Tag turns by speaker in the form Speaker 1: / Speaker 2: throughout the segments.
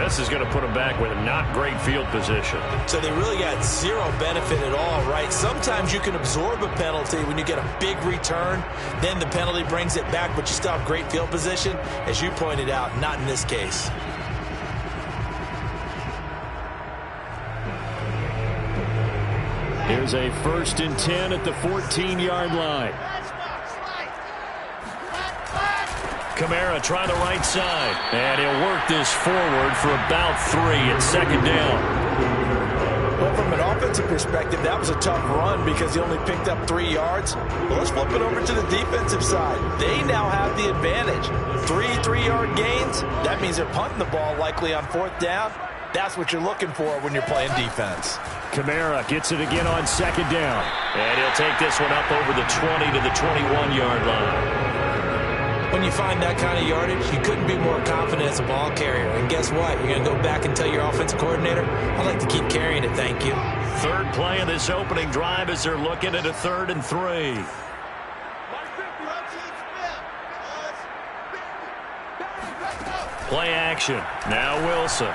Speaker 1: This is going to put them back with not great field position.
Speaker 2: So they really got zero benefit at all, right? Sometimes you can absorb a penalty when you get a big return. Then the penalty brings it back, but you still have great field position. As you pointed out, not in this case.
Speaker 1: Here's a 1st and 10 at the 14-yard line. Kamara trying the right side. And he'll work this forward for about 3 at 2nd down.
Speaker 2: Well, from an offensive perspective, that was a tough run because he only picked up 3 yards. Well, let's flip it over to the defensive side. They now have the advantage. 3 3-yard gains. That means they're punting the ball likely on 4th down. That's what you're looking for when you're playing defense.
Speaker 1: Kamara gets it again on 2nd down. And he'll take this one up over the 20 to the 21-yard line.
Speaker 2: When you find that kind of yardage, you couldn't be more confident as a ball carrier. And guess what? You're going to go back and tell your offensive coordinator, I'd like to keep carrying it, thank you.
Speaker 1: 3rd play of this opening drive as they're looking at a 3rd and 3. Play action. Now Wilson.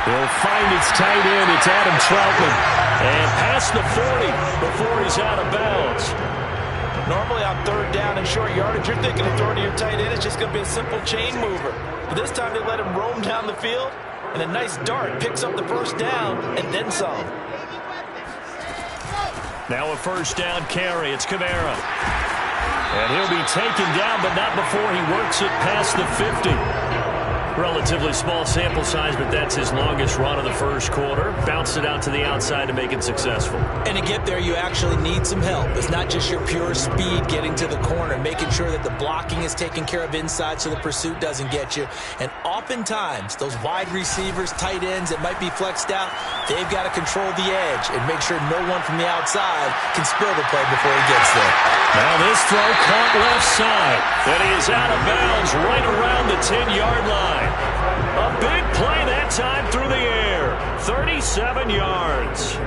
Speaker 1: He'll find its tight end. It's Adam Troutman. And past the 40 before he's out of bounds.
Speaker 2: Normally on 3rd down and short yardage, you're thinking of throwing to your tight end. It's just going to be a simple chain mover. But this time they let him roam down the field, and a nice dart picks up the 1st down and then some.
Speaker 1: Now a 1st down carry. It's Kamara. And he'll be taken down, but not before he works it past the 50. Relatively small sample size, but that's his longest run of the 1st quarter. Bounced it out to the outside to make it successful.
Speaker 2: And to get there, you actually need some help. It's not just your pure speed getting to the corner, making sure that the blocking is taken care of inside so the pursuit doesn't get you. And oftentimes, those wide receivers, tight ends that might be flexed out, they've got to control the edge and make sure no one from the outside can spill the play before he gets there.
Speaker 1: Now this throw caught left side. And he is out of bounds right around the 10-yard line. A big play that time through the air. 37 yards.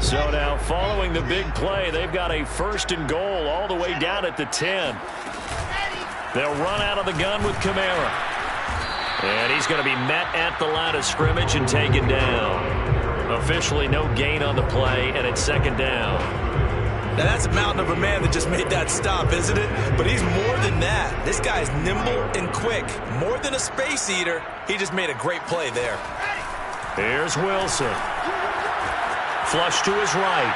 Speaker 1: So now following the big play, they've got a 1st and goal all the way down at the 10. They'll run out of the gun with Kamara. And he's going to be met at the line of scrimmage and taken down. Officially no gain on the play, and it's 2nd down.
Speaker 2: Now, that's a mountain of a man that just made that stop, isn't it? But he's more than that. This guy's nimble and quick. More than a space eater, he just made a great play there.
Speaker 1: Here's Wilson. Flush to his right.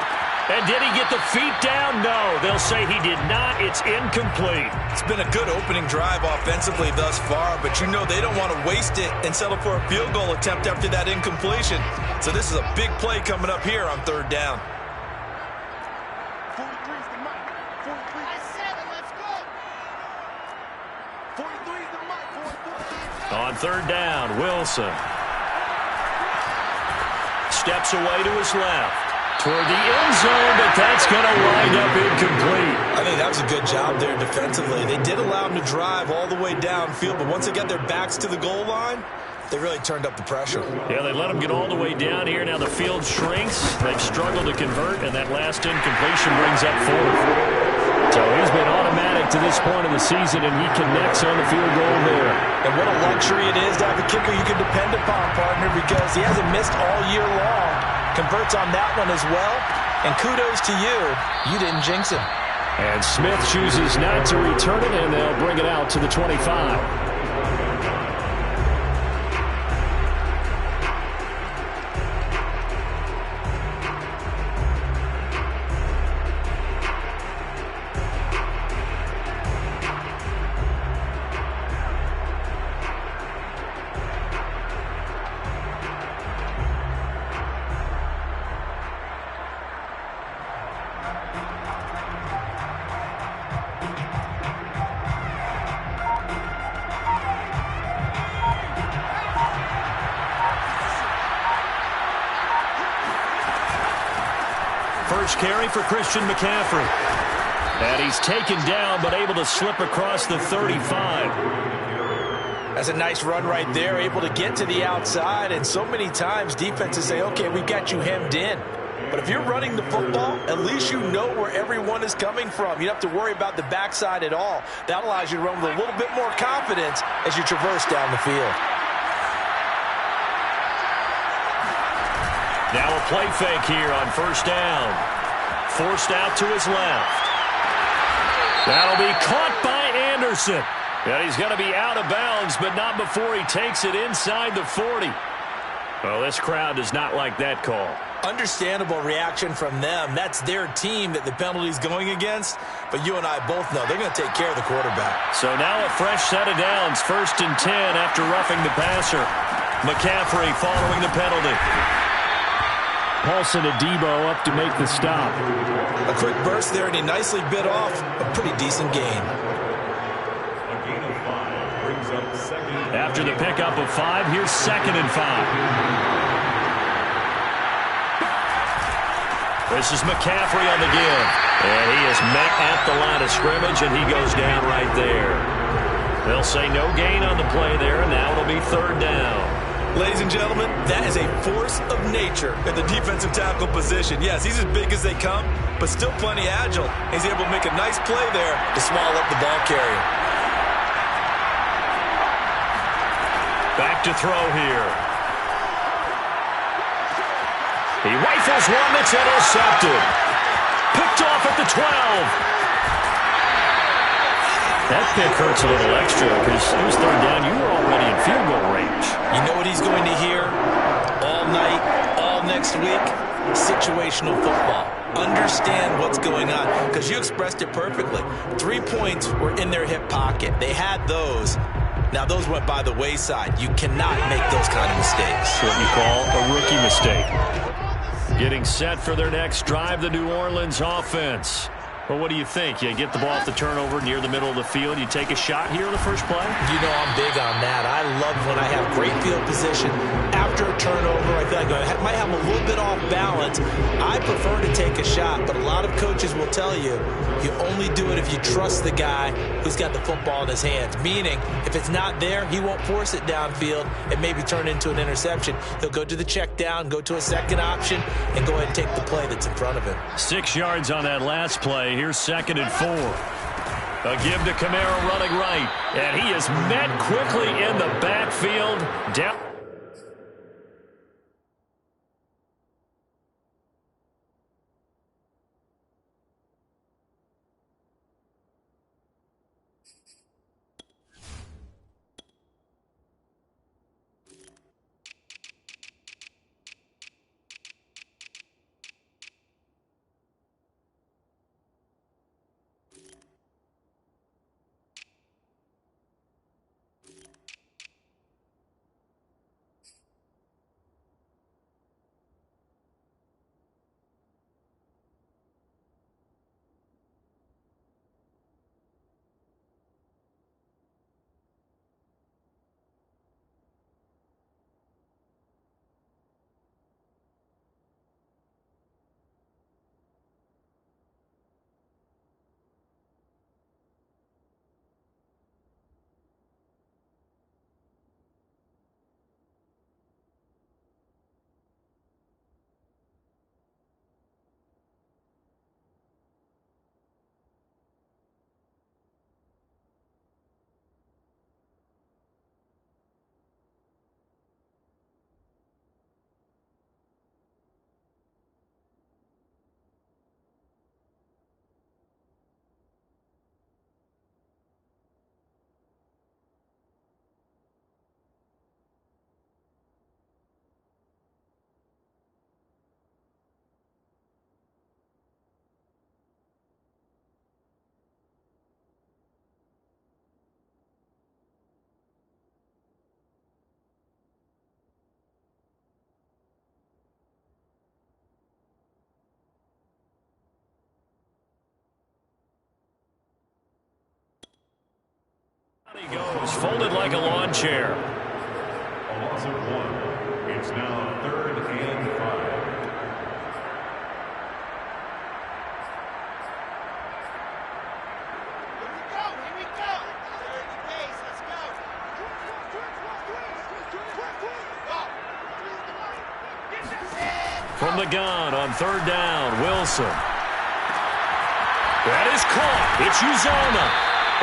Speaker 1: And did he get the feet down? No, they'll say he did not. It's incomplete.
Speaker 2: It's been a good opening drive offensively thus far, but you know they don't want to waste it and settle for a field goal attempt after that incompletion. So this is a big play coming up here on 3rd down.
Speaker 1: On 3rd down, Wilson steps away to his left toward the end zone, but that's going to wind up incomplete.
Speaker 2: I think that was a good job there defensively. They did allow him to drive all the way downfield, but once they got their backs to the goal line, they really turned up the pressure.
Speaker 1: Yeah, they let him get all the way down here. Now the field shrinks. They've struggled to convert, and that last incompletion brings up 4th. So he's been automatic to this point of the season, and he connects on the field goal there.
Speaker 2: And what a luxury it is to have a kicker you can depend upon, partner, because he hasn't missed all year long. Converts on that one as well. And kudos to you. You didn't jinx him.
Speaker 1: And Smith chooses not to return it, and they'll bring it out to the 25. First carry for Christian McCaffrey. And he's taken down, but able to slip across the 35.
Speaker 2: That's a nice run right there, able to get to the outside. And so many times defenses say, okay, we've got you hemmed in. But if you're running the football, at least you know where everyone is coming from. You don't have to worry about the backside at all. That allows you to run with a little bit more confidence as you traverse down the field.
Speaker 1: Now a play fake here on first down. Forced out to his left. That'll be caught by Anderson. And he's going to be out of bounds, but not before he takes it inside the 40. Well, this crowd does not like that call.
Speaker 2: Understandable reaction from them. That's their team that the penalty's going against. But you and I both know they're going to take care of the quarterback.
Speaker 1: So now a fresh set of downs. 1st and 10 after roughing the passer. McCaffrey following the penalty. Paulson and Debo up to make the stop.
Speaker 2: A quick burst there, and he nicely bit off a pretty decent gain.
Speaker 1: After the pickup of 5, here's 2nd and 5. This is McCaffrey on the give. And he is met at the line of scrimmage, and he goes down right there. They'll say no gain on the play there, and now it'll be 3rd down.
Speaker 2: Ladies and gentlemen, that is a force of nature at the defensive tackle position. Yes, he's as big as they come, but still plenty agile. He's able to make a nice play there to swallow up the ball carrier.
Speaker 1: Back to throw here. He rifles one that's intercepted. Picked off at the 12. That pick hurts a little extra because it was 3rd down. You were already in field goal range.
Speaker 2: You know what he's going to hear all night, all next week? Situational football. Understand what's going on, because you expressed it perfectly. 3 points were in their hip pocket. They had those. Now, those went by the wayside. You cannot make those kind of mistakes.
Speaker 1: What you call a rookie mistake. Getting set for their next drive, the New Orleans offense. Well, what do you think? You get the ball off the turnover near the middle of the field. You take a shot here on the first play?
Speaker 2: You know I'm big on that. I love when I have great field position. After a turnover, I feel like I might have a little bit off balance. I prefer to take a shot, but a lot of coaches will tell you, you only do it if you trust the guy who's got the football in his hands. Meaning, if it's not there, he won't force it downfield and maybe turn into an interception. He'll go to the check down, go to a second option, and go ahead and take the play that's in front of him.
Speaker 1: 6 yards on that last play. Here's 2nd and 4. A give to Kamara running right. And he is met quickly in the backfield. Down. He goes, folded like a lawn chair.
Speaker 3: A loss of 1. It's now 3rd and 5.
Speaker 4: Here we go. 30 pace, let's go.
Speaker 1: From the gun on third down, Wilson. That is caught. It's Uzoma.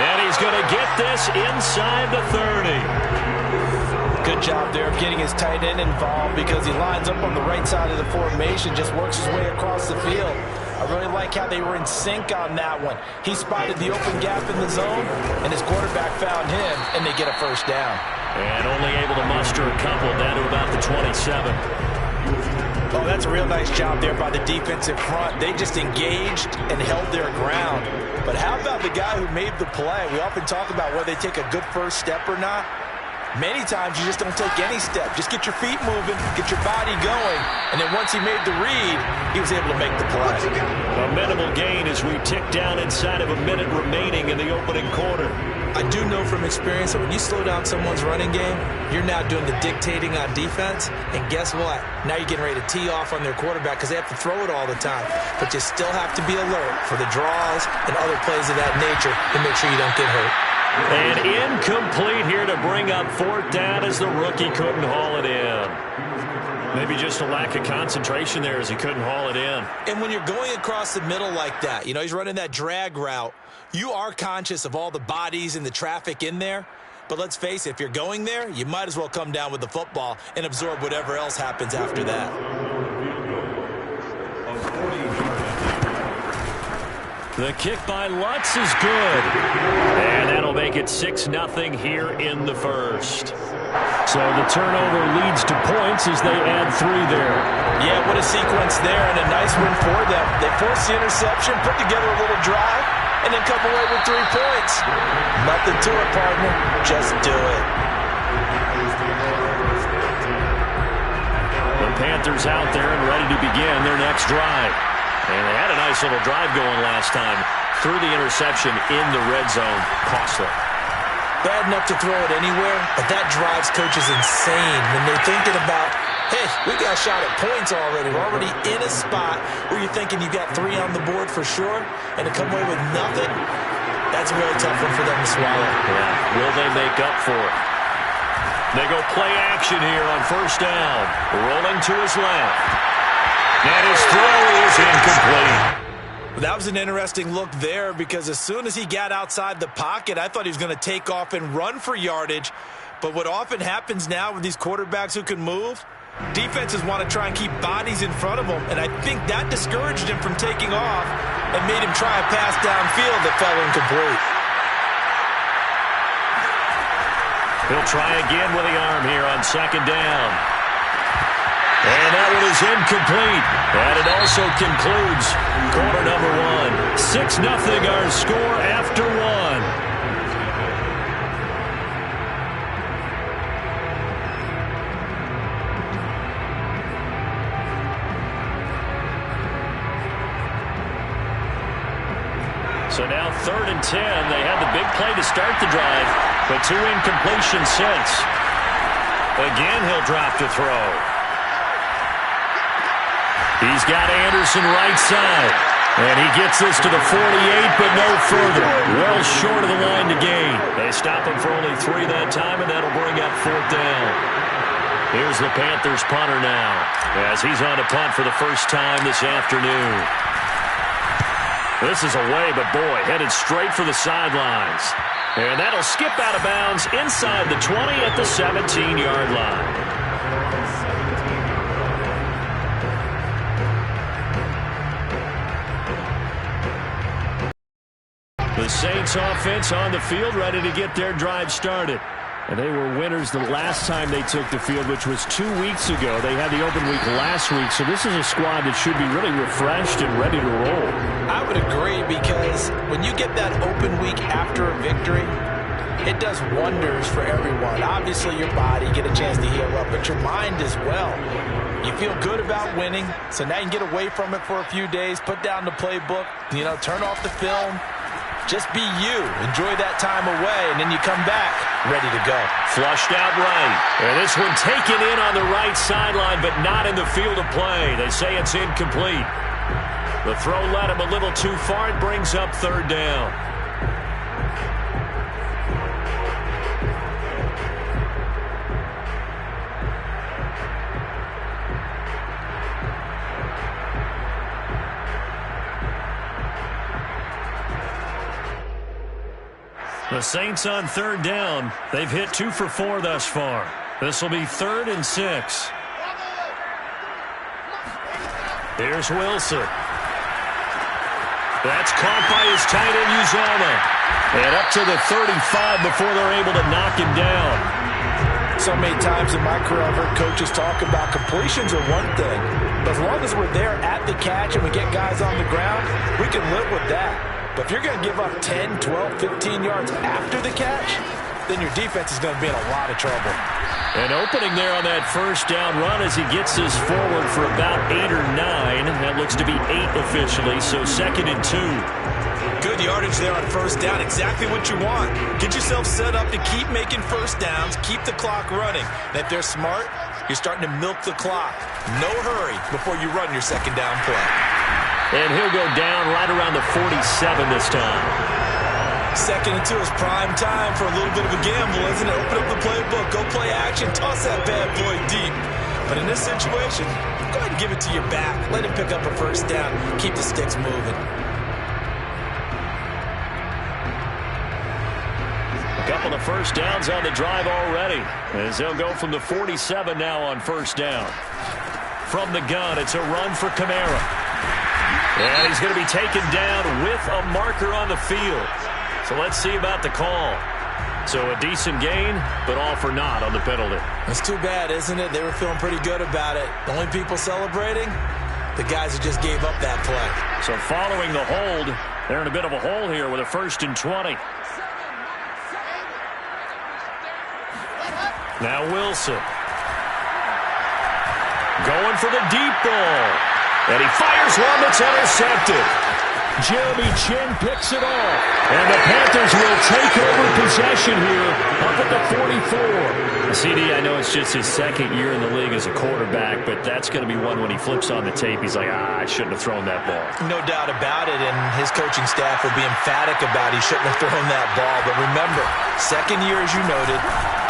Speaker 1: And he's going to get this inside the 30.
Speaker 2: Good job there of getting his tight end involved because he lines up on the right side of the formation, just works his way across the field. I really like how they were in sync on that one. He spotted the open gap in the zone, and his quarterback found him, and they get a first down.
Speaker 1: And only able to muster a couple down to about the 27.
Speaker 2: Oh, that's a real nice job there by the defensive front. They just engaged and held their ground. But how about the guy who made the play? We often talk about whether they take a good first step or not. Many times you just don't take any step. Just get your feet moving, get your body going, and then once he made the read, he was able to make the play.
Speaker 1: A minimal gain as we tick down inside of a minute remaining in the opening quarter.
Speaker 2: I do know from experience that when you slow down someone's running game, you're now doing the dictating on defense, and guess what? Now you're getting ready to tee off on their quarterback because they have to throw it all the time. But you still have to be alert for the draws and other plays of that nature to make sure you don't get hurt.
Speaker 1: And incomplete here to bring up fourth down as the rookie couldn't haul it in. Maybe just a lack of concentration there as he couldn't haul it in.
Speaker 2: And when you're going across the middle like that, you know, he's running that drag route, you are conscious of all the bodies and the traffic in there. But let's face it, if you're going there, you might as well come down with the football and absorb whatever else happens after that.
Speaker 1: The kick by Lutz is good. And that'll make it 6-0 here in the first. So the turnover leads to points as they add 3 there.
Speaker 2: Yeah, what a sequence there and a nice win for them. They forced the interception, put together a little drive, and then come away with 3 points. Nothing to it, partner. Just do it.
Speaker 1: The Panthers out there and ready to begin their next drive. And they had a nice little drive going last time. Threw the interception in the red zone. Costly.
Speaker 2: Bad enough to throw it anywhere, but that drives coaches insane when they're thinking about, hey, we got a shot at points already. We're already in a spot where you're thinking you got 3 on the board for sure, and to come away with nothing, that's a really tough one for them to swallow.
Speaker 1: Yeah. Will they make up for it? They go play action here on first down. Rolling to his left. And his throw is incomplete.
Speaker 2: That was an interesting look there because as soon as he got outside the pocket, I thought he was going to take off and run for yardage. But what often happens now with these quarterbacks who can move, defenses want to try and keep bodies in front of them. And I think that discouraged him from taking off and made him try a pass downfield that fell incomplete.
Speaker 1: He'll try again with the arm here on second down. And that one is incomplete. And it also concludes quarter number 1. 6-0 our score after 1. So now 3rd and 10. They had the big play to start the drive, but 2 incompletions since. Again, he'll drop to throw. He's got Anderson right side. And he gets this to the 48, but no further. Well short of the line to gain. They stop him for only 3 that time, and that'll bring up 4th down. Here's the Panthers punter now, as he's on to punt for the first time this afternoon. This is away, but boy, headed straight for the sidelines. And that'll skip out of bounds inside the 20 at the 17-yard line. The Saints offense on the field, ready to get their drive started. And they were winners the last time they took the field, which was 2 weeks ago. They had the open week last week, so this is a squad that should be really refreshed and ready to roll.
Speaker 2: I would agree because when you get that open week after a victory, it does wonders for everyone. Obviously, your body, get a chance to heal up, but your mind as well. You feel good about winning, so now you can get away from it for a few days, put down the playbook, turn off the film. Just be you. Enjoy that time away, and then you come back ready to go.
Speaker 1: Flushed out right. And this one taken in on the right sideline, but not in the field of play. They say it's incomplete. The throw led him a little too far. It brings up 3rd down. The Saints on third down. They've hit 2 for 4 thus far. This will be 3rd and 6. Here's Wilson. That's caught by his tight end, Uzomah. And up to the 35 before they're able to knock him down.
Speaker 2: So many times in my career, I've heard coaches talk about completions are one thing. But as long as we're there at the catch and we get guys on the ground, we can live with that. But if you're going to give up 10, 12, 15 yards after the catch, then your defense is going to be in a lot of trouble.
Speaker 1: An opening there on that first down run as he gets this forward for about 8 or 9. That looks to be 8 officially, so 2nd and 2.
Speaker 2: Good yardage there on first down. Exactly what you want. Get yourself set up to keep making first downs, keep the clock running. And if they're smart, you're starting to milk the clock. No hurry before you run your second down play.
Speaker 1: And he'll go down right around the 47 this time.
Speaker 2: 2nd and 2 is prime time for a little bit of a gamble, isn't it? Open up the playbook, go play action, toss that bad boy deep. But in this situation, go ahead and give it to your back. Let him pick up a first down. Keep the sticks moving.
Speaker 1: A couple of first downs on the drive already, as they'll go from the 47 now on first down. From the gun, it's a run for Kamara. And he's going to be taken down with a marker on the field. So let's see about the call. So a decent gain, but all for naught on the penalty.
Speaker 2: It's too bad, isn't it? They were feeling pretty good about it. The only people celebrating, the guys who just gave up that play.
Speaker 1: So following the hold, they're in a bit of a hole here with a 1st and 20. Now Wilson. Going for the deep ball. And he fires one that's intercepted. Jeremy Chin picks it off. And the Panthers will take over possession here up at the 44. CD, I know it's just his 2nd year in the league as a quarterback, but that's going to be one when he flips on the tape. He's like, I shouldn't have thrown that ball.
Speaker 2: No doubt about it, and his coaching staff will be emphatic about he shouldn't have thrown that ball. But remember, 2nd year, as you noted,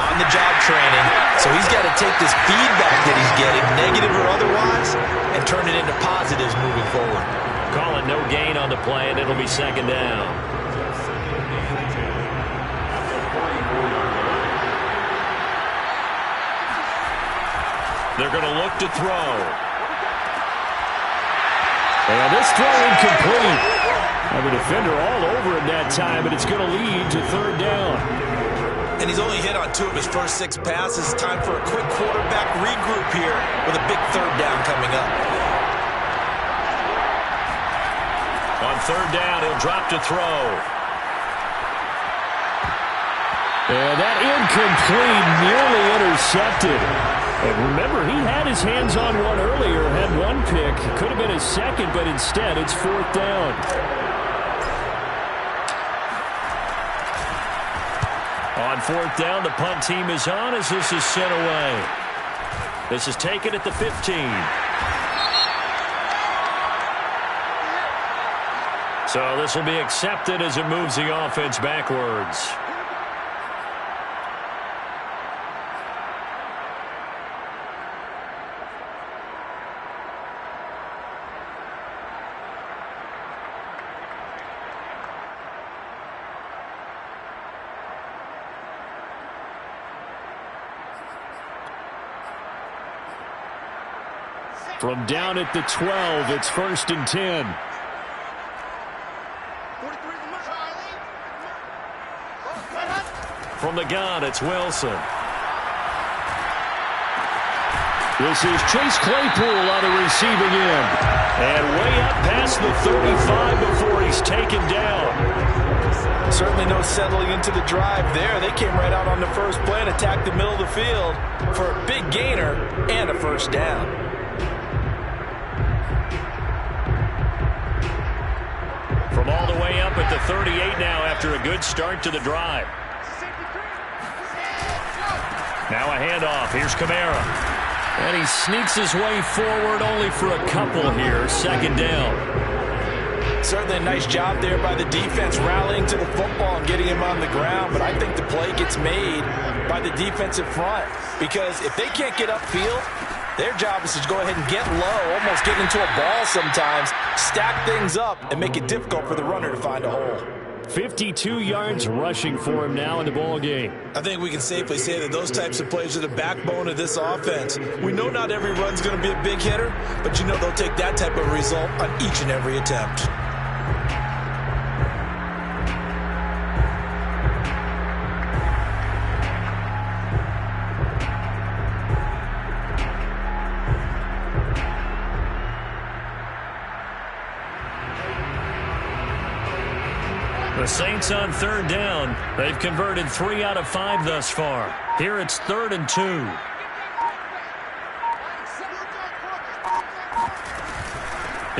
Speaker 2: on-the-job training, so he's got to take this feedback that he's getting, negative or otherwise, and turn it into positives moving forward.
Speaker 1: Call it no gain on the play, and it'll be 2nd down. They're going to look to throw. And this throw incomplete. Have a defender all over him that time, but it's going to lead to 3rd down.
Speaker 2: And he's only hit on 2 of his first 6 passes. Time for a quick quarterback regroup here with a big 3rd down coming up.
Speaker 1: On 3rd down, he'll drop to throw. And that incomplete, nearly intercepted. And remember, he had his hands on one earlier, had 1 pick. It could have been his 2nd, but instead it's 4th down. On 4th down, the punt team is on as this is sent away. This is taken at the 15. So this will be accepted as it moves the offense backwards. From down at the 12, it's 1st and 10. From the gun, it's Wilson. This is Chase Claypool on the receiving end. And way up past the 35 before he's taken down.
Speaker 2: Certainly no settling into the drive there. They came right out on the first play and attacked the middle of the field for a big gainer and a 1st down.
Speaker 1: From all the way up at the 38 now after a good start to the drive. Now a handoff. Here's Kamara. And he sneaks his way forward only for a couple here. 2nd down.
Speaker 2: Certainly a nice job there by the defense rallying to the football and getting him on the ground. But I think the play gets made by the defensive front. Because if they can't get upfield, their job is to go ahead and get low, almost get into a ball sometimes, stack things up, and make it difficult for the runner to find a hole.
Speaker 1: 52 yards rushing for him now in the ball game.
Speaker 2: I think we can safely say that those types of plays are the backbone of this offense. We know not every run's going to be a big hitter, but you know they'll take that type of result on each and every attempt.
Speaker 1: The Saints on third down. They've converted 3 out of 5 thus far. Here it's 3rd and 2.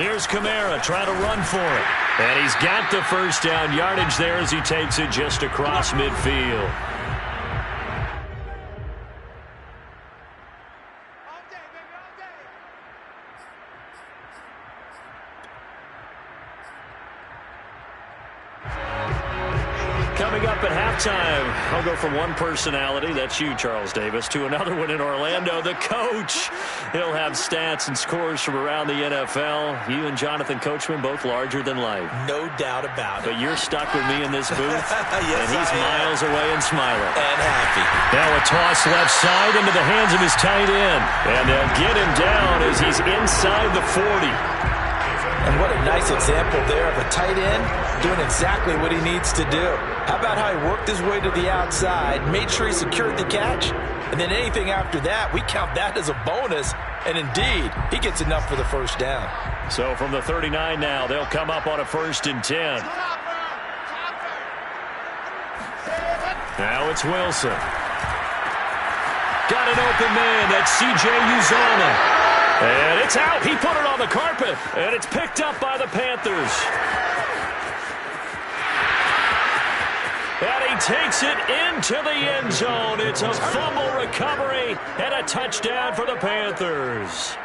Speaker 1: Here's Kamara trying to run for it. And he's got the first down yardage there as he takes it just across midfield. Coming up at halftime, I'll go from one personality, that's you, Charles Davis, to another one in Orlando, the coach. He'll have stats and scores from around the NFL. You and Jonathan Coachman, both larger than life.
Speaker 2: No doubt about it.
Speaker 1: But you're stuck with me in this booth,
Speaker 2: yes,
Speaker 1: and he's miles away and smiling.
Speaker 2: And happy.
Speaker 1: Now a toss left side into the hands of his tight end. And they'll get him down as he's inside the 40.
Speaker 2: And what a nice example there of a tight end doing exactly what he needs to do. How about how he worked his way to the outside, made sure he secured the catch, and then anything after that, we count that as a bonus. And indeed, he gets enough for the first down.
Speaker 1: So from the 39 now, they'll come up on a 1st and 10. Now it's Wilson. Got an open man. That's C.J. Uzomah. And it's out. He put it on the carpet. And it's picked up by the Panthers. And he takes it into the end zone. It's a fumble recovery and a touchdown for the Panthers.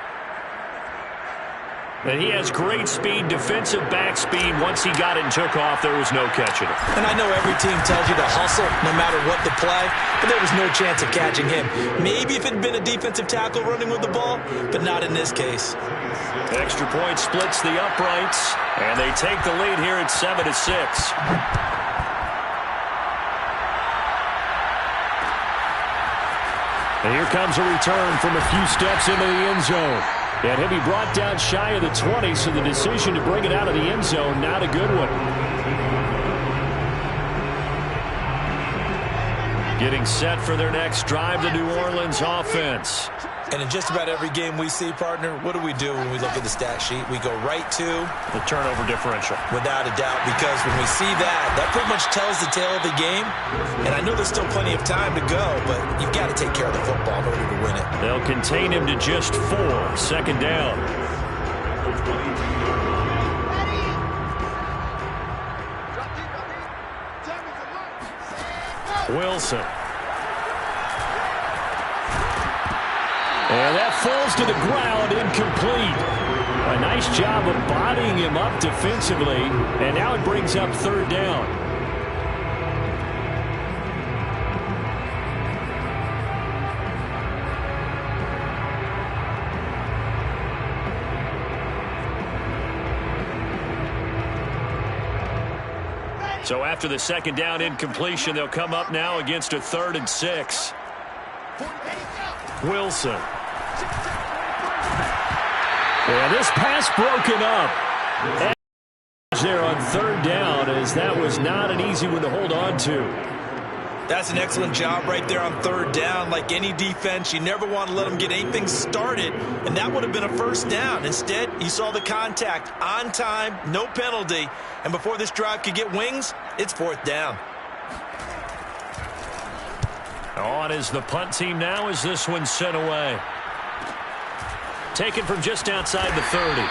Speaker 1: And he has great speed, defensive back speed. Once he got it and took off, there was no catching it.
Speaker 2: And I know every team tells you to hustle no matter what the play, but there was no chance of catching him. Maybe if it had been a defensive tackle running with the ball, but not in this case.
Speaker 1: Extra point splits the uprights, and they take the lead here at 7-6. And here comes a return from a few steps into the end zone. And he'll be brought down shy of the 20, so the decision to bring it out of the end zone, not a good one. Getting set for their next drive, the New Orleans offense.
Speaker 2: And in just about every game we see, partner, what do we do when we look at the stat sheet? We go right to
Speaker 1: the turnover differential.
Speaker 2: Without a doubt, because when we see that, that pretty much tells the tale of the game. And I know there's still plenty of time to go, but you've got to take care of the football in order to win it.
Speaker 1: They'll contain him to just 4. 2nd down. Wilson. And that falls to the ground, incomplete. A nice job of bodying him up defensively, and now it brings up 3rd down. So after the 2nd down incompletion, they'll come up now against a 3rd and 6. Wilson. And this pass broken up. And there on 3rd down, as that was not an easy one to hold on to.
Speaker 2: That's an excellent job right there on 3rd down. Like any defense, you never want to let them get anything started, and that would have been a 1st down. Instead, you saw the contact on time, no penalty, and before this drive could get wings, it's 4th down.
Speaker 1: On is the punt team now as this one's sent away. Taken from just outside the 30.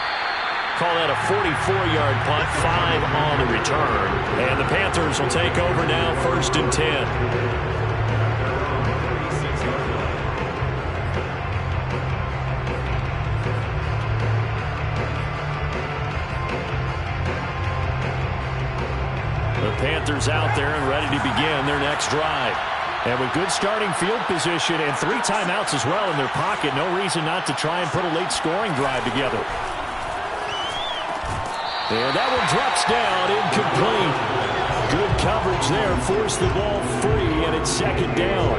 Speaker 1: Call that a 44-yard punt, 5 on the return. And the Panthers will take over now, 1st and 10. The Panthers out there and ready to begin their next drive. And with good starting field position and 3 timeouts as well in their pocket, no reason not to try and put a late scoring drive together. And that one drops down, incomplete. Good coverage there, forced the ball free, and it's second down.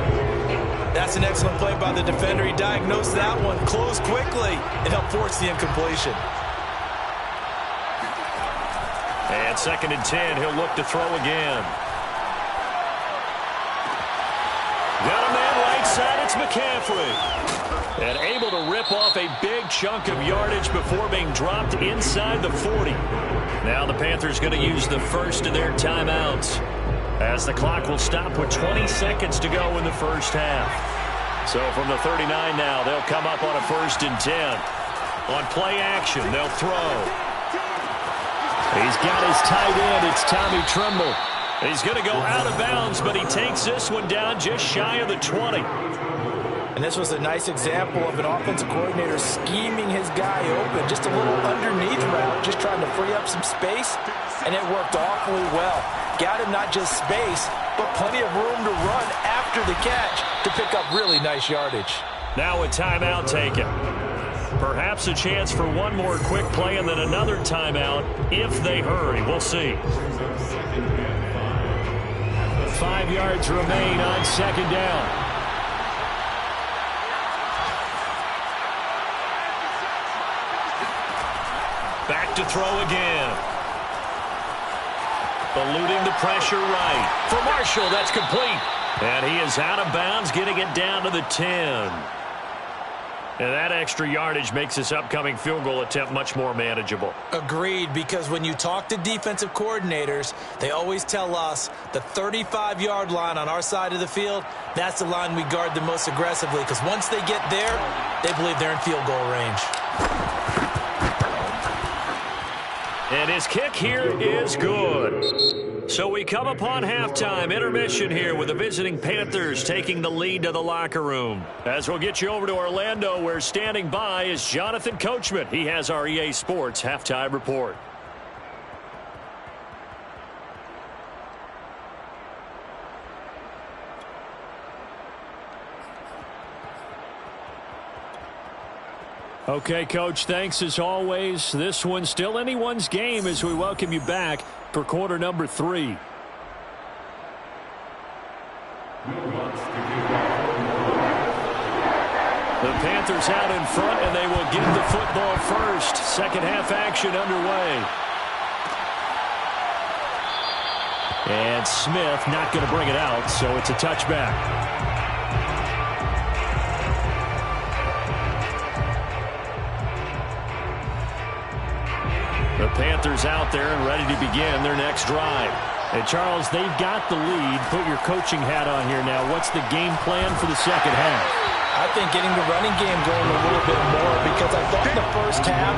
Speaker 2: That's an excellent play by the defender. He diagnosed that one, closed quickly, and helped force the incompletion.
Speaker 1: And 2nd and 10, he'll look to throw again. Got a man right side, it's McCaffrey. And able to rip off a big chunk of yardage before being dropped inside the 40. Now the Panthers going to use the first of their timeouts, as the clock will stop with 20 seconds to go in the first half. So from the 39 now, they'll come up on a 1st and 10. On play action, they'll throw. He's got his tight end. It's Tommy Tremble. He's going to go out of bounds, but he takes this one down just shy of the 20.
Speaker 2: And this was a nice example of an offensive coordinator scheming his guy open. Just a little underneath route, just trying to free up some space, and it worked awfully well. Got him not just space, but plenty of room to run after the catch to pick up really nice yardage.
Speaker 1: Now a timeout taken. Perhaps a chance for one more quick play and then another timeout if they hurry. We'll see. 5 yards remain on 2nd down. Back to throw again. Eluding the pressure right. For Marshall, that's complete. And he is out of bounds, getting it down to the 10. And that extra yardage makes this upcoming field goal attempt much more manageable.
Speaker 2: Agreed, because when you talk to defensive coordinators, they always tell us the 35-yard line on our side of the field, that's the line we guard the most aggressively, because once they get there, they believe they're in field goal range.
Speaker 1: And his kick here is good. So we come upon halftime, intermission here with the visiting Panthers taking the lead to the locker room. As we'll get you over to Orlando, where standing by is Jonathan Coachman. He has our EA Sports halftime report. Okay, Coach, thanks as always. This one's still anyone's game as we welcome you back for quarter number 3. The Panthers out in front, and they will get the football first. Second half action underway. And Smith not going to bring it out, so it's a touchback. The Panthers out there and ready to begin their next drive. And Charles, they've got the lead. Put your coaching hat on here now. What's the game plan for the second half?
Speaker 2: I think getting the running game going a little bit more, because I thought in the first half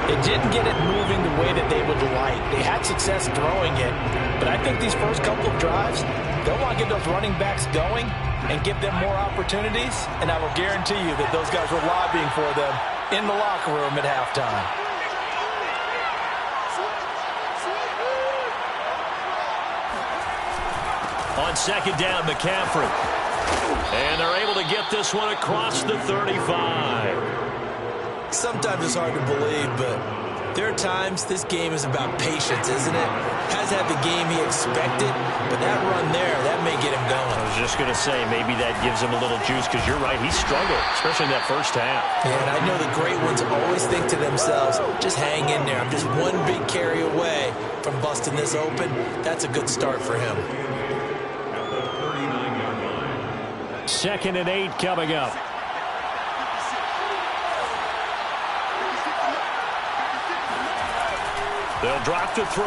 Speaker 2: it didn't get it moving the way that they would like. They had success throwing it, but I think these first couple of drives, they'll want to get those running backs going and give them more opportunities, and I will guarantee you that those guys were lobbying for them in the locker room at halftime.
Speaker 1: On second down, McCaffrey. And they're able to get this one across the 35.
Speaker 2: Sometimes it's hard to believe, but there are times this game is about patience, isn't it? Has had the game he expected, but that run there, that may get him going.
Speaker 1: I was just going to say, maybe that gives him a little juice, because you're right, he struggled, especially in that first half.
Speaker 2: Yeah, and I know the great ones always think to themselves, just hang in there. I'm just one big carry away from busting this open. That's a good start for him.
Speaker 1: 2nd and 8 coming up. They'll drop to throw.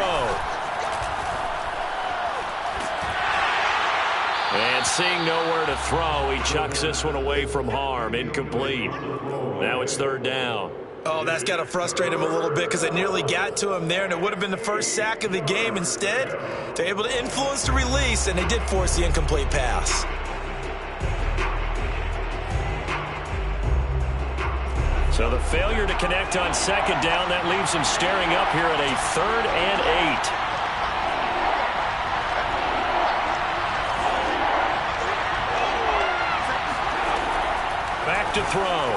Speaker 1: And seeing nowhere to throw, he chucks this one away from harm. Incomplete. Now it's 3rd down.
Speaker 2: Oh, that's got to frustrate him a little bit, because it nearly got to him there, and it would have been the first sack of the game. Instead, they're able to influence the release, and they did force the incomplete pass.
Speaker 1: So the failure to connect on second down, that leaves him staring up here at a 3rd and 8. Back to throw.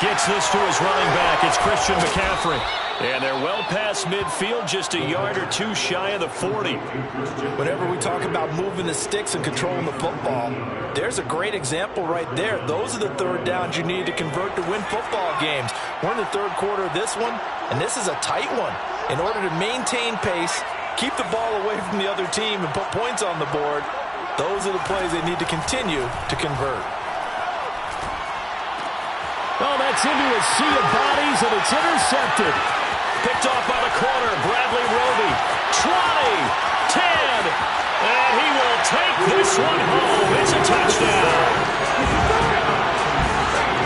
Speaker 1: Gets this to his running back. It's Christian McCaffrey. And they're well past midfield, just a yard or two shy of the 40.
Speaker 2: Whenever we talk about moving the sticks and controlling the football, there's a great example right there. Those are the third downs you need to convert to win football games. We're in the third quarter of this one, and this is a tight one. In order to maintain pace, keep the ball away from the other team, and put points on the board, those are the plays they need to continue to convert.
Speaker 1: Oh, that's into a sea of bodies, and it's intercepted. Picked off by the corner, Bradley Roby. 20, 10, and he will take this one home. It's a touchdown.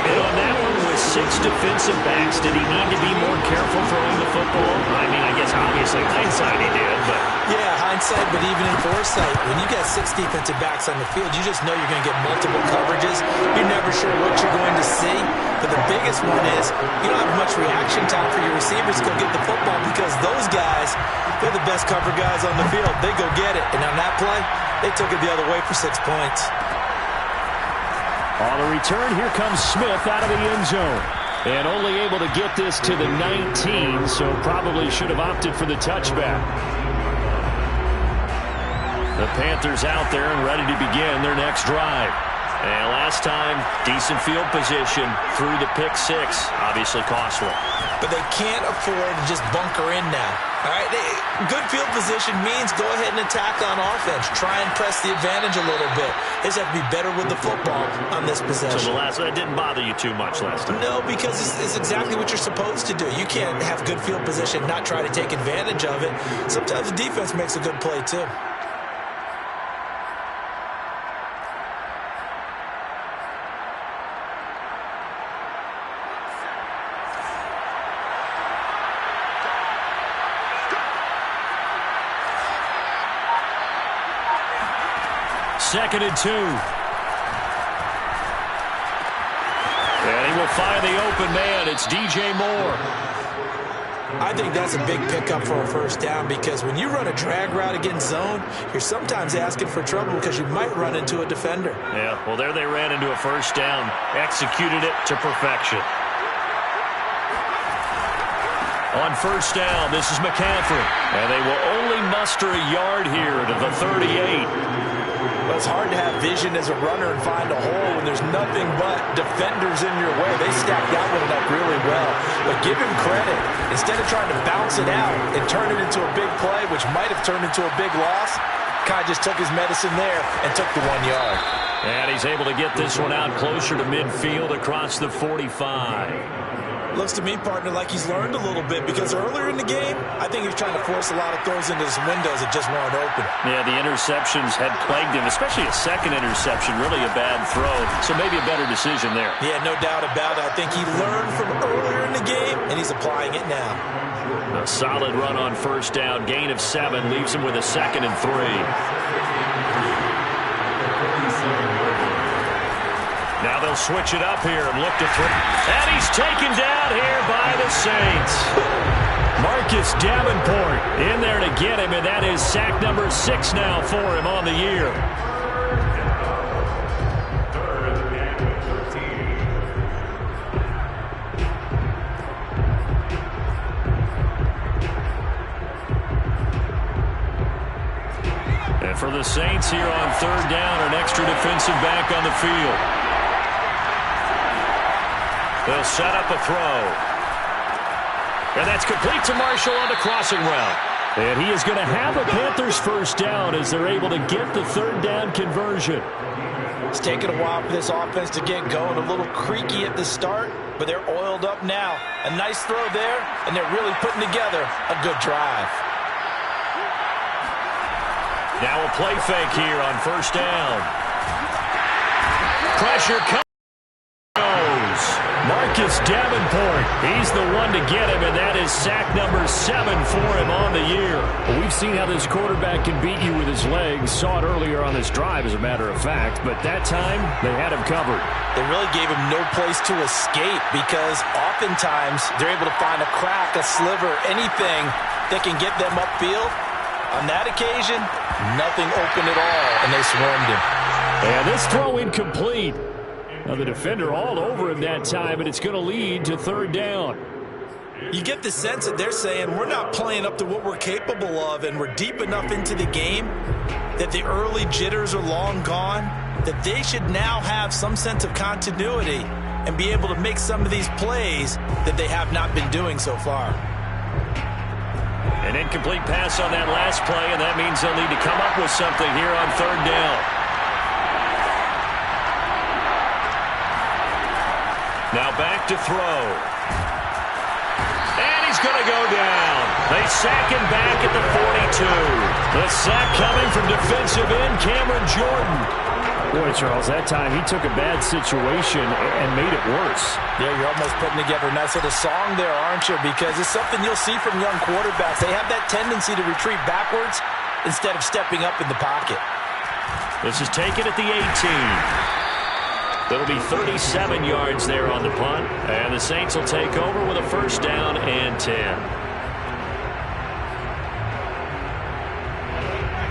Speaker 1: And on that one with 6 defensive backs, did he need to be more careful throwing the football? I mean, I guess obviously hindsight he did, but...
Speaker 2: Yeah, hindsight, but even in foresight, when you got 6 defensive backs on the field, you just know you're going to get multiple coverages. You're never sure what you're going to see. But the biggest one is you don't have much reaction time for your receivers to go get the football because those guys, they're the best cover guys on the field. They go get it. And on that play, they took it the other way for 6 points.
Speaker 1: On the return, here comes Smith out of the end zone. And only able to get this to the 19, so probably should have opted for the touchback. The Panthers out there and ready to begin their next drive. And last time, decent field position through the pick 6. Obviously costly.
Speaker 2: But they can't afford to just bunker in now. All right, good field position means go ahead and attack on offense. Try and press the advantage a little bit. They just have to be better with the football on this possession.
Speaker 1: So that didn't bother you too much last time?
Speaker 2: No, because it's exactly what you're supposed to do. You can't have good field position, not try to take advantage of it. Sometimes the defense makes a good play too.
Speaker 1: Second and 2. And he will find the open man. It's DJ Moore.
Speaker 2: I think that's a big pickup for a first down because when you run a drag route against zone, you're sometimes asking for trouble because you might run into a defender.
Speaker 1: Yeah, well, there they ran into a first down. Executed it to perfection. On first down, this is McCaffrey. And they will only muster a yard here to the 38.
Speaker 2: Well, it's hard to have vision as a runner and find a hole when there's nothing but defenders in your way. They stacked that one up really well. But give him credit. Instead of trying to bounce it out and turn it into a big play, which might have turned into a big loss, Kai just took his medicine there and took the 1 yard.
Speaker 1: And he's able to get this one out closer to midfield across the 45.
Speaker 2: Looks to me, partner, like he's learned a little bit because earlier in the game, I think he was trying to force a lot of throws into some windows that just weren't open.
Speaker 1: Yeah, the interceptions had plagued him, especially a second interception, really a bad throw. So maybe a better decision there.
Speaker 2: Yeah, no doubt about it. I think he learned from earlier in the game, and he's applying it now.
Speaker 1: A solid run on first down, gain of 7, leaves him with a 2nd and 3. Now they'll switch it up here and look to throw. And he's taken down here by the Saints. Marcus Davenport in there to get him, and that is sack number 6 now for him on the year. And for the Saints here on third down, an extra defensive back on the field. They'll set up a throw. And that's complete to Marshall on the crossing route. And he is going to have a Panthers first down as they're able to get the third down conversion.
Speaker 2: It's taken a while for this offense to get going. A little creaky at the start, but they're oiled up now. A nice throw there, and they're really putting together a good drive.
Speaker 1: Now a play fake here on first down. Pressure comes. Marcus Davenport, he's the one to get him, and that is sack number 7 for him on the year. Well, we've seen how this quarterback can beat you with his legs. Saw it earlier on this drive, as a matter of fact, but that time they had him covered.
Speaker 2: They really gave him no place to escape because oftentimes they're able to find a crack, a sliver, anything that can get them upfield. On that occasion, nothing open at all, and they swarmed him.
Speaker 1: And this throw incomplete. Now the defender all over him that time, and it's going to lead to third down.
Speaker 2: You get the sense that they're saying we're not playing up to what we're capable of, and we're deep enough into the game that the early jitters are long gone, that they should now have some sense of continuity and be able to make some of these plays that they have not been doing so far.
Speaker 1: An incomplete pass on that last play, and that means they'll need to come up with something here on third down. Now back to throw. And he's going to go down. They sack him back at the 42. The sack coming from defensive end Cameron Jordan.
Speaker 5: Boy, Charles, that time he took a bad situation and made it worse.
Speaker 2: Yeah, you're almost putting together a nice little song there, aren't you? Because it's something you'll see from young quarterbacks. They have that tendency to retreat backwards instead of stepping up in the pocket.
Speaker 1: This is taken at the 18. That'll be 37 yards there on the punt. And the Saints will take over with a first down and 10.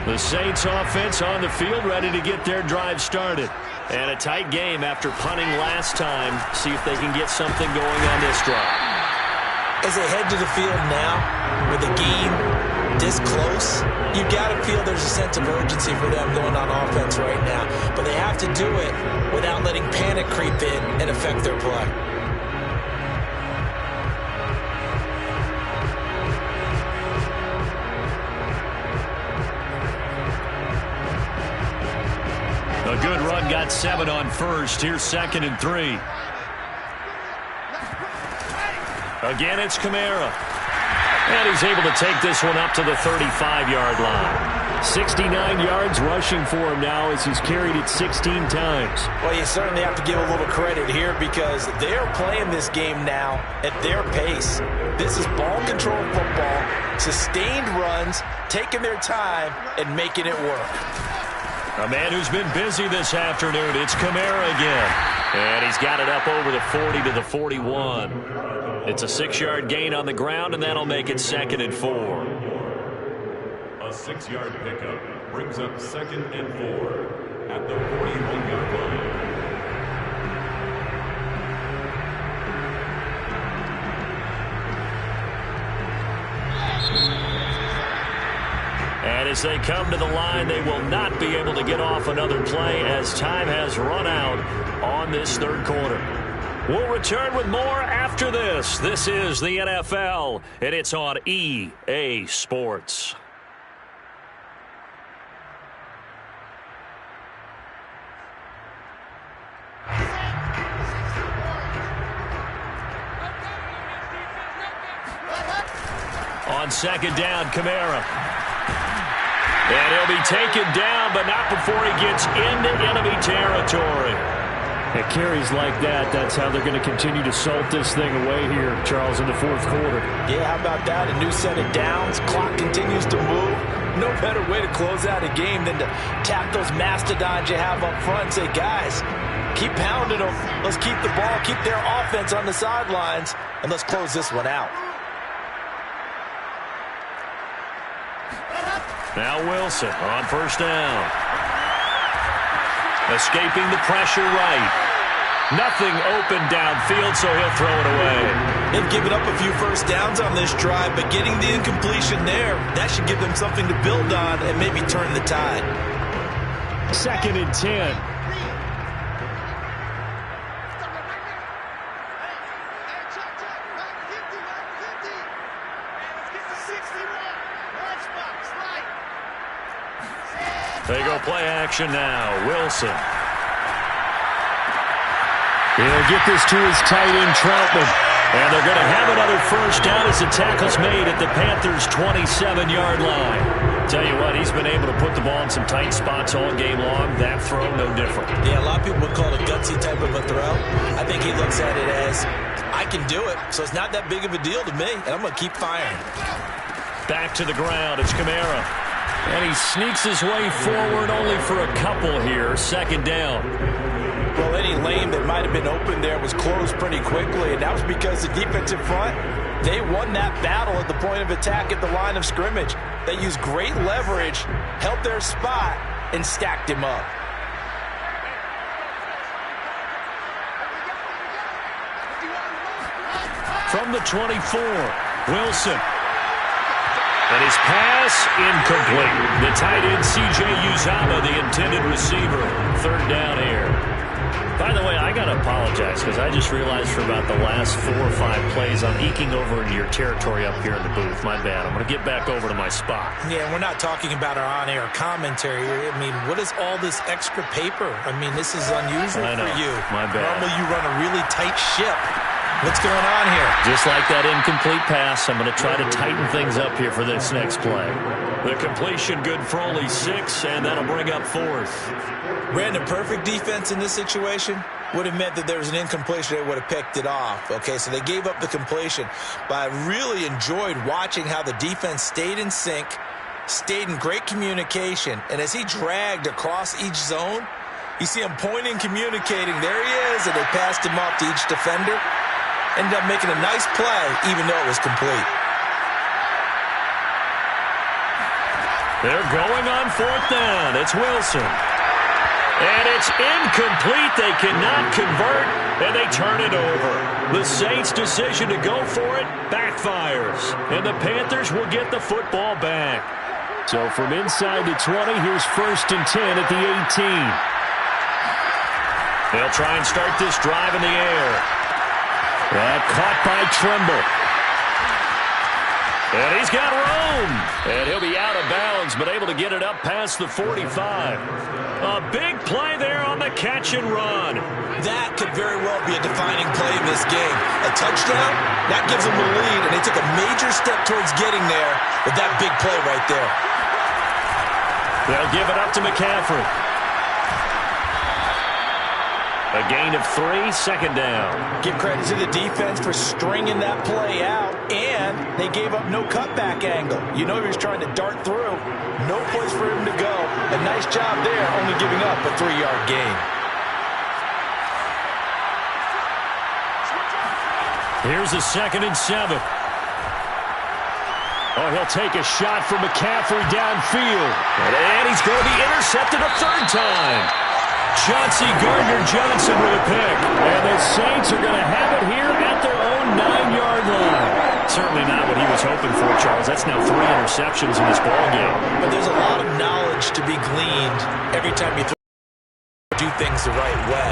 Speaker 1: The Saints offense on the field, ready to get their drive started. And a tight game after punting last time. See if they can get something going on this drive.
Speaker 2: As they head to the field now, with the game this close, you've got to feel there's a sense of urgency for them going on offense right now. But they have to do it without letting panic creep in and affect their play.
Speaker 1: A good run, got 7 on first. Here's 2nd and 3. Again, it's Kamara. And he's able to take this one up to the 35-yard line. 69 yards rushing for him now as he's carried it 16 times.
Speaker 2: Well, you certainly have to give a little credit here because they're playing this game now at their pace. This is ball control football, sustained runs, taking their time, and making it work.
Speaker 1: A man who's been busy this afternoon, it's Kamara again. And he's got it up over the 40 to the 41. It's a 6-yard gain on the ground, and that'll make it 2nd and 4.
Speaker 3: A 6-yard pickup brings up 2nd and 4 at the 41-yard line.
Speaker 1: And as they come to the line, they will not be able to get off another play as time has run out on this third quarter. We'll return with more after this. This is the NFL, and it's on EA Sports. On 2nd down, Kamara. And he'll be taken down, but not before he gets into enemy territory.
Speaker 5: At carries like that, that's how they're going to continue to salt this thing away here, Charles, in the fourth quarter.
Speaker 2: Yeah, how about that? A new set of downs. Clock continues to move. No better way to close out a game than to tap those mastodons you have up front and say, guys, keep pounding them. Let's keep the ball, keep their offense on the sidelines, and let's close this one out.
Speaker 1: Now Wilson on first down. Escaping the pressure right. Nothing open downfield, so he'll throw it away.
Speaker 2: They've given up a few first downs on this drive, but getting the incompletion there, that should give them something to build on and maybe turn the tide.
Speaker 5: 2nd and 10.
Speaker 1: They go play action now. Wilson.
Speaker 5: He'll get this to his tight end, Troutman.
Speaker 1: And they're going to have another first down as the tackle's made at the Panthers' 27-yard line. Tell you what, he's been able to put the ball in some tight spots all game long. That throw, no different.
Speaker 2: Yeah, a lot of people would call it a gutsy type of a throw. I think he looks at it as, I can do it, so it's not that big of a deal to me, and I'm going to keep firing.
Speaker 1: Back to the ground, it's Kamara. And he sneaks his way forward only for a couple here. 2nd down.
Speaker 2: Well, any lane that might have been open there was closed pretty quickly, and that was because the defensive front, they won that battle at the point of attack at the line of scrimmage. They used great leverage, held their spot, and stacked him up.
Speaker 1: From the 24, Wilson. And his pass incomplete. The tight end, C.J. Uzama, the intended receiver. Third down here. By the way, I got to apologize because I just realized for about the last 4 or 5 plays, I'm eking over into your territory up here in the booth. My bad. I'm going to get back over to my spot.
Speaker 2: Yeah, we're not talking about our on-air commentary here. I mean, what is all this extra paper? I mean, this is unusual for you.
Speaker 1: My bad.
Speaker 2: Normally you run a really tight ship. What's going on here?
Speaker 1: Just like that incomplete pass, I'm going to try to tighten things up here for this next play. The completion good for only 6, and that'll bring up 4th.
Speaker 2: Brandon, perfect defense in this situation would have meant that there was an incompletion. They would have picked it off. Okay, so they gave up the completion. But I really enjoyed watching how the defense stayed in sync, stayed in great communication, and as he dragged across each zone, you see him pointing, communicating. There he is, and they passed him off to each defender. Ended up making a nice play, even though it was complete.
Speaker 1: They're going on 4th down. It's Wilson. And it's incomplete. They cannot convert, and they turn it over. The Saints' decision to go for it backfires, and the Panthers will get the football back.
Speaker 5: So from inside the 20, here's 1st and 10 at the 18.
Speaker 1: They'll try and start this drive in the air. That caught by Trimble. And he's got room. And he'll be out of bounds, but able to get it up past the 45. A big play there on the catch and run.
Speaker 2: That could very well be a defining play in this game. A touchdown, that gives them the lead, and they took a major step towards getting there with that big play right there.
Speaker 1: They'll give it up to McCaffrey. A gain of 3, 2nd down.
Speaker 2: Give credit to the defense for stringing that play out, and they gave up no cutback angle. You know he was trying to dart through. No place for him to go. A nice job there, only giving up a 3-yard gain.
Speaker 1: Here's a 2nd and 7. Oh, he'll take a shot from McCaffrey downfield. And he's going to be intercepted a 3rd time. Chauncey Gardner-Johnson with a pick.
Speaker 5: And the Saints are going to have it here at their own 9-yard line.
Speaker 1: Certainly not what he was hoping for, Charles. That's now 3 interceptions in this ballgame.
Speaker 2: But there's a lot of knowledge to be gleaned every time you do things the right way.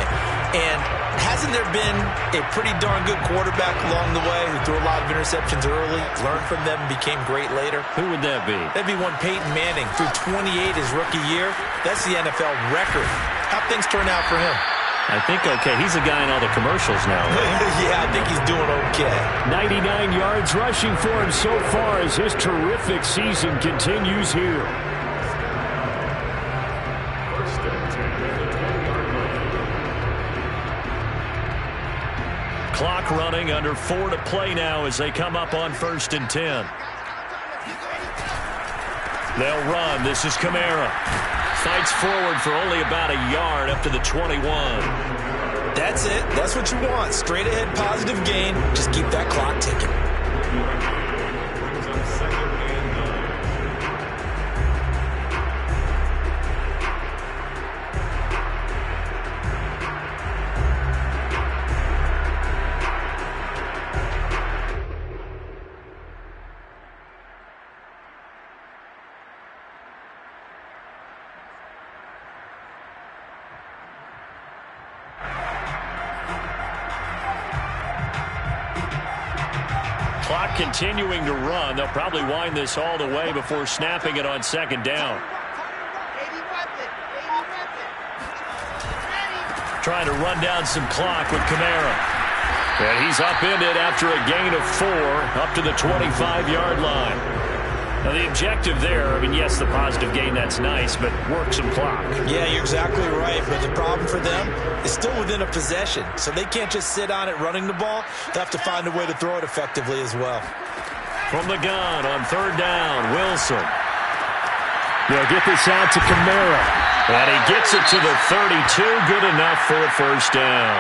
Speaker 2: And hasn't there been a pretty darn good quarterback along the way who threw a lot of interceptions early, learned from them, and became great later?
Speaker 1: Who would that be?
Speaker 2: That'd be one Peyton Manning. Threw 28 his rookie year. That's the NFL record. How'd things turn out for him?
Speaker 1: I think okay. He's a guy in all the commercials now, right?
Speaker 2: Yeah, I think he's doing okay.
Speaker 5: 99 yards rushing for him so far as his terrific season continues here.
Speaker 1: Clock running, under 4 to play now as they come up on 1st and 10. They'll run. This is Kamara. Fights forward for only about a yard up to the 21.
Speaker 2: That's it. That's what you want. Straight ahead positive gain. Just keep that clock ticking.
Speaker 3: Brings up 2nd and 9.
Speaker 1: Clock continuing to run. They'll probably wind this all the way before snapping it on 2nd down. Trying to run down some clock with Kamara. And he's upended after a gain of 4 up to the 25-yard line. Now the objective there, I mean, yes, the positive gain, that's nice, but work some clock.
Speaker 2: Yeah, you're exactly right. But the problem for them is still within a possession. So they can't just sit on it running the ball. They'll have to find a way to throw it effectively as well.
Speaker 1: From the gun on 3rd down, Wilson.
Speaker 5: They'll get this out to Kamara.
Speaker 1: And he gets it to the 32. Good enough for a 1st down.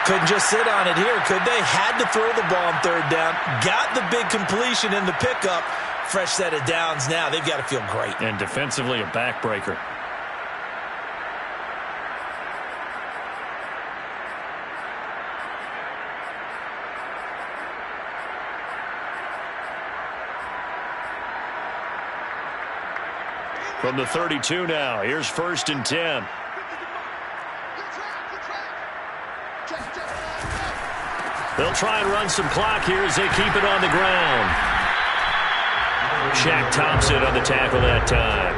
Speaker 2: Couldn't just sit on it here, could they? Had to throw the ball on 3rd down. Got the big completion in the pickup. Fresh set of downs now. They've got to feel great.
Speaker 1: And defensively a backbreaker. From the 32 now, here's 1st and 10. They'll try and run some clock here as they keep it on the ground. Shaq Thompson on the tackle that time.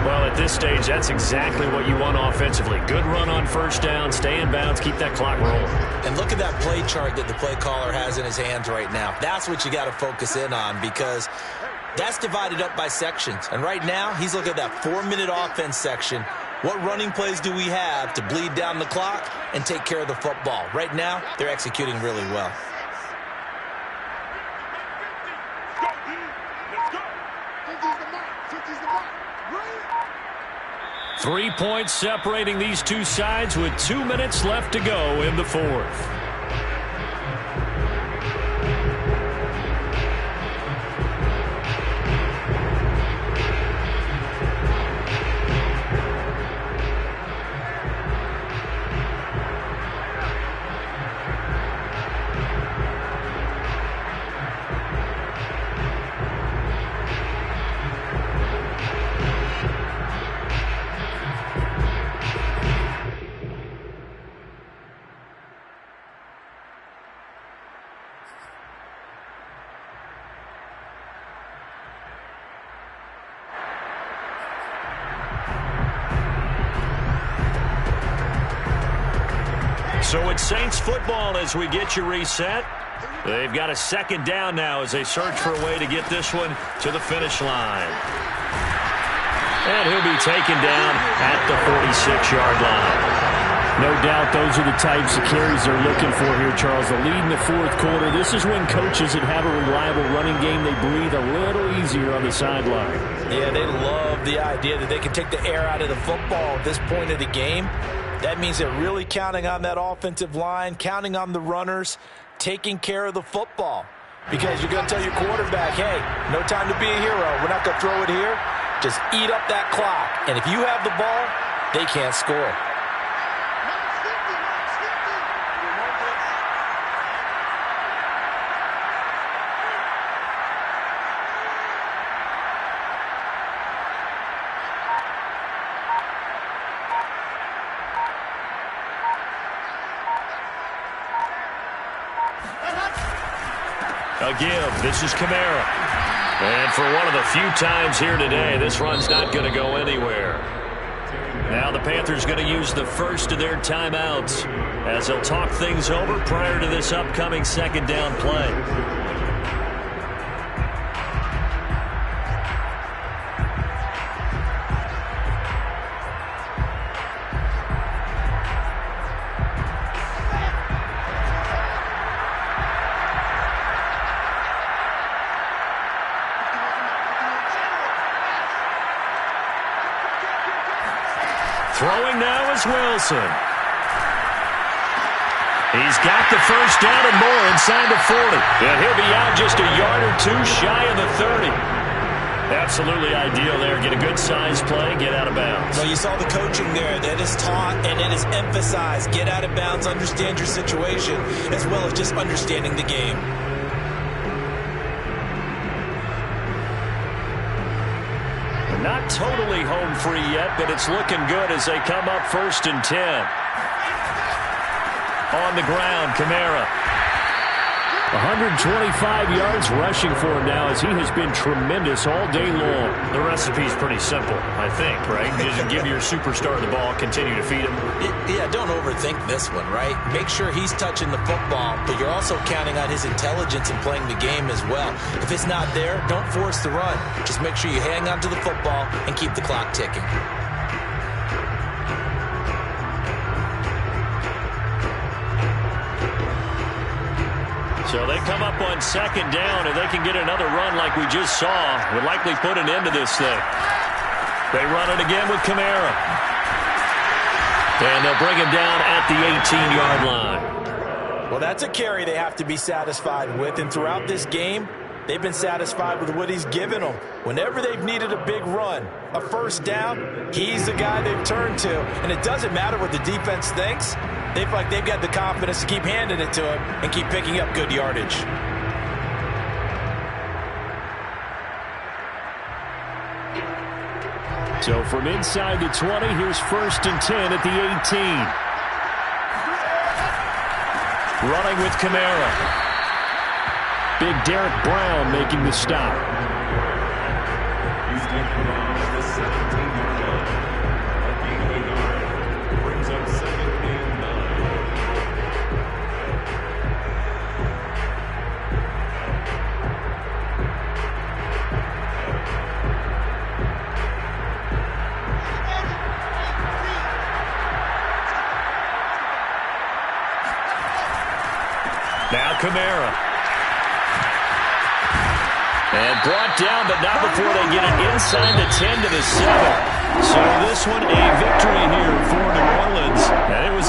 Speaker 1: Well, at this stage, that's exactly what you want offensively. Good run on 1st down, stay in bounds, keep that clock rolling.
Speaker 2: And look at that play chart that the play caller has in his hands right now. That's what you got to focus in on, because that's divided up by sections. And right now, he's looking at that 4-minute offense section. What running plays do we have to bleed down the clock and take care of the football? Right now, they're executing really well.
Speaker 1: Three points separating these two sides with 2 minutes left to go in the 4th. So it's Saints football as we get you reset. They've got a 2nd down now as they search for a way to get this one to the finish line. And he'll be taken down at the 46-yard line.
Speaker 5: No doubt those are the types of carries they're looking for here, Charles. The lead in the 4th quarter. This is when coaches that have a reliable running game, they breathe a little easier on the sideline.
Speaker 2: Yeah, they love the idea that they can take the air out of the football at this point of the game. That means they're really counting on that offensive line, counting on the runners, taking care of the football. Because you're going to tell your quarterback, hey, no time to be a hero. We're not going to throw it here. Just eat up that clock. And if you have the ball, they can't score.
Speaker 1: A give. This is Kamara. And for one of the few times here today, this run's not going to go anywhere. Now the Panthers going to use the first of their timeouts as they'll talk things over prior to this upcoming 2nd down play. Throwing now is Wilson. He's got the 1st down and more inside the 40. And he'll be out just a yard or two shy of the 30. Absolutely ideal there. Get a good size play, get out of bounds.
Speaker 2: Well, you saw the coaching there. That is taught and it is emphasized. Get out of bounds, understand your situation, as well as just understanding the game.
Speaker 1: Not totally home free yet, but it's looking good as they come up 1st and 10. On the ground, Kamara.
Speaker 5: 125 yards rushing for him now as he has been tremendous all day long.
Speaker 1: The recipe's pretty simple, I think, right? You just give your superstar the ball, continue to feed him.
Speaker 2: Yeah, don't overthink this one, right? Make sure he's touching the football, but you're also counting on his intelligence in playing the game as well. If it's not there, don't force the run. Just make sure you hang on to the football and keep the clock ticking.
Speaker 1: So they come up on 2nd down, and they can get another run like we just saw. Would likely put an end to this thing. They run it again with Kamara. And they'll bring him down at the 18-yard line.
Speaker 2: Well, that's a carry they have to be satisfied with. And throughout this game, they've been satisfied with what he's given them. Whenever they've needed a big run, a 1st down, he's the guy they've turned to. And it doesn't matter what the defense thinks. They've got the confidence to keep handing it to him and keep picking up good yardage.
Speaker 1: So from inside the 20, here's 1st and 10 at the 18. Running with Kamara. Big Derek Brown making the stop.
Speaker 3: He's taken on the 17-yard line. A gain of a yard. Brings up 2nd and 9.
Speaker 1: Now Kamara. And brought down, but not before they get it inside the 10 to the 7. So this one a victory here for New Orleans. And it was their